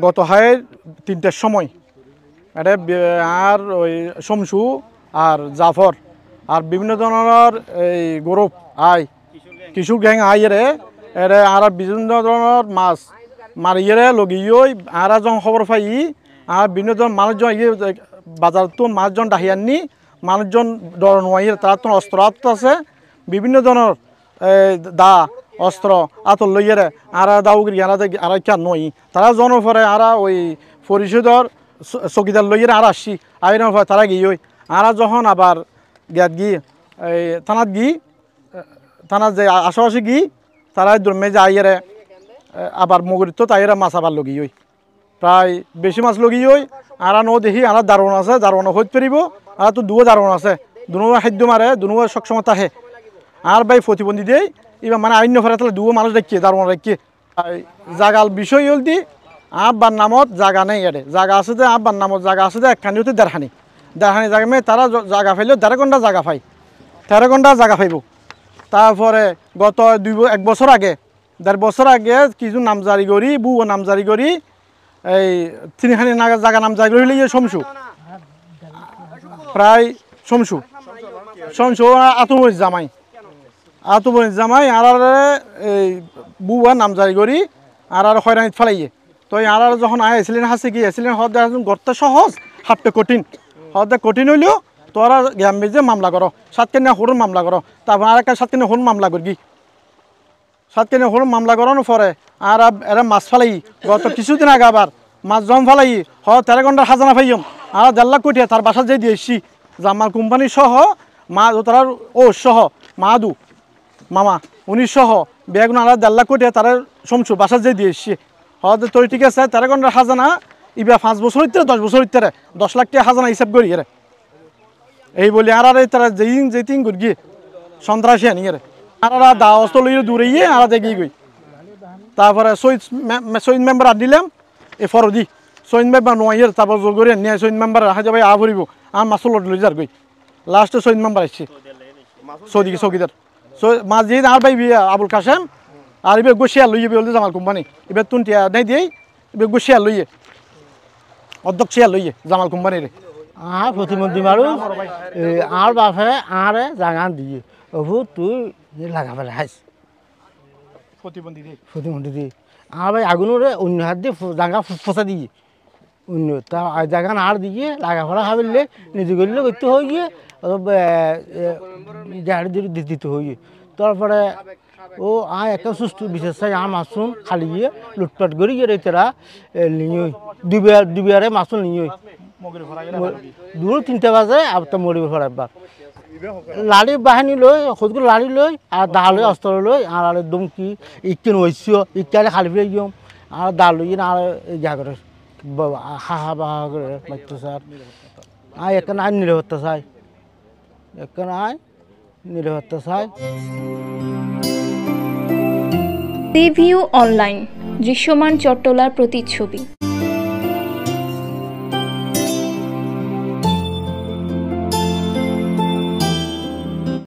গত হয় 3টার সময় এটা আর ওই শমসু আর জাফর আর বিভিন্ন ধরনের এই গ্রুপ কিশোর গ্যাং এরে আর বিভিন্ন ধরনের মাছ মারিয়ে লগিয়ে আর যখন খবর পাই আর বিভিন্ন ধরনের মানুষজন বাজার তো মানুষজন ডাহি আননি মানুষজন ডর নোয়াইয়ে তার তো অস্ত্র আছে বিভিন্ন ধরনের দা অস্ত্র আতর লইয়ে আর দাউগিরি আর কেন নই তারা জনপরে আর ওই পরিষদর চকিদার লইয়ে আর আসছি আইনের পরে তারা গিয়ে আর যখন আবার গিয়াত গিয়ে এই থানাত গিয়ে থানাত যে আশেপাশে গিয়ে তারা দমে যে আইয়ারে আবার মগরিত তাইরা মাছ আবার লগিয়ে প্রায় বেশি মাছ লগিয়ে আর ন দেখি আর দারোয়ান আছে দারোয়ান হইতে পারিব আর তো দুও দারোয়ান আছে দুনো খাদ্য মারে দুনো সক্ষমতা থাকে আর ভাই প্রতিবন্ধী দেই এবার মানে আইন ফেরা তাহলে দুও মানুষ দেখিয়ে দারোয়ান রাখিয়ে জাগাল বিষয় হল দি আব্বার নামত জাগা নেই এডে জাগা আছে যে আব্বার নামত জাগা আছে যে একখানি হতে দেড়খানি জাগা মেয়ে তারা জাগা ফাইলেও 13 ঘন্টা জাগা পাই 13 ঘন্টা জাগা পাইব তারপরে গত 1 বছর আগে 1.5 বছর আগে কিছু নামজারি করি বুও নামজারি করি এই 3খানি জাগা নামজারি করি শমসু প্রায় শমসু আতুমরিজ জামাই আর এই বুয়া নামজারি করি আর হয়রানিত ফেলাইয়ে তো আর যখন আইছিলেন হাসি গিয়েছিলেন হদ গড়তে সহজ হাঁটতে কঠিন হইলেও তোরা গ্যাম্বে যে মামলা করো 7 কেনা হরুন মামলা করো তারপর আর একটা 7 কেনা হরুন মামলা করি 7 কেনা হরুন মামলা করানোর পরে আর এরা মাছ ফেলাই গত কিছুদিন আগে আবার মাছ জম ফেলাই 13 ঘন্টার হাজানা পাইম আর 1.5 লাখ কোটি তার বাসা যে দিয়েছি জামাল কোম্পানি সহ মা তার ও সহ মাদু মামা 19 সহ বেগুন আর 1.5 লাখ কোটি তার শমসু বাসা যে দিয়েছি তোর ঠিক আছে 13 ঘন্টার হাজানা ইবা 5 বছর হইতে 10 বছর হইতে 10 লাখ টাকা হাজানা হিসাব করি এর এই বলি আর তারা যেতিন গিয়ে সন্ত্রাসী আনি এর আর দা অস্ত্র লইয়ে দূরে গিয়ে আর দেখি গই তারপরে শহীদ মেম্বার আর দিলাম এ ফরদি শহীদ মেম্বার নয় তারপর জোর করে নিয়ে শহীদ মেম্বার রাখা যাবে আভরিব আর মাসুল লই যার গই লাস্টে শহীদ মেম্বার আসছে চৌকিদার মাছ দিয়ে আর ভাই আবুল কাসেম আর এবার গোসিয়া লইয়ে বলতে জামাল কোম্পানি এবার তুনটিয়া নেই দিয়েই এবার গোসিয়া লইয়ে অধ্যক্ষিয়া লইয়ে জামাল কোম্পানির আর প্রতিমন্ত্রী মানুষ আর বাপে আরে জাগান দিয়ে অভু তুই লাগা ফেলে হাইস প্রতিমন্ত্রী দিয়ে আর ভাই আগুনরে অন্য হাত দিয়ে জাগা ফসা দিয়ে অন্য তা জাগান আর দিয়ে লাগা ফেলা খাবিলে নিজে করলে করতে হয়ে গিয়ে জাহাড়ি দিয়ে দিতে হয়ে গিয়ে তারপরে ও একটা সুস্থ বিশেষ চাই আর মাছরুম খালি গিয়ে লুটপাট করি গিয়ে তারা নিয়ে দুবিয়ারে মাছরুম নিয়ে দূর 3টা বাজে আবার মরিব ফেরাবার লাড়ি বাহিনী লই সদগুলো লাড়ি লই আর দা লই অস্ত্র লই আর দমকি ইকেন হইছিও ইকালে খালি ফেলে গিয়ে আর দা লই আর যা করে হাহা বাহা করে মাত্র স্যার এখানে আইন নিরাপত্তা চাই রিভিউ অনলাইন দৃশ্যমান চট্টলার প্রতিচ্ছবি।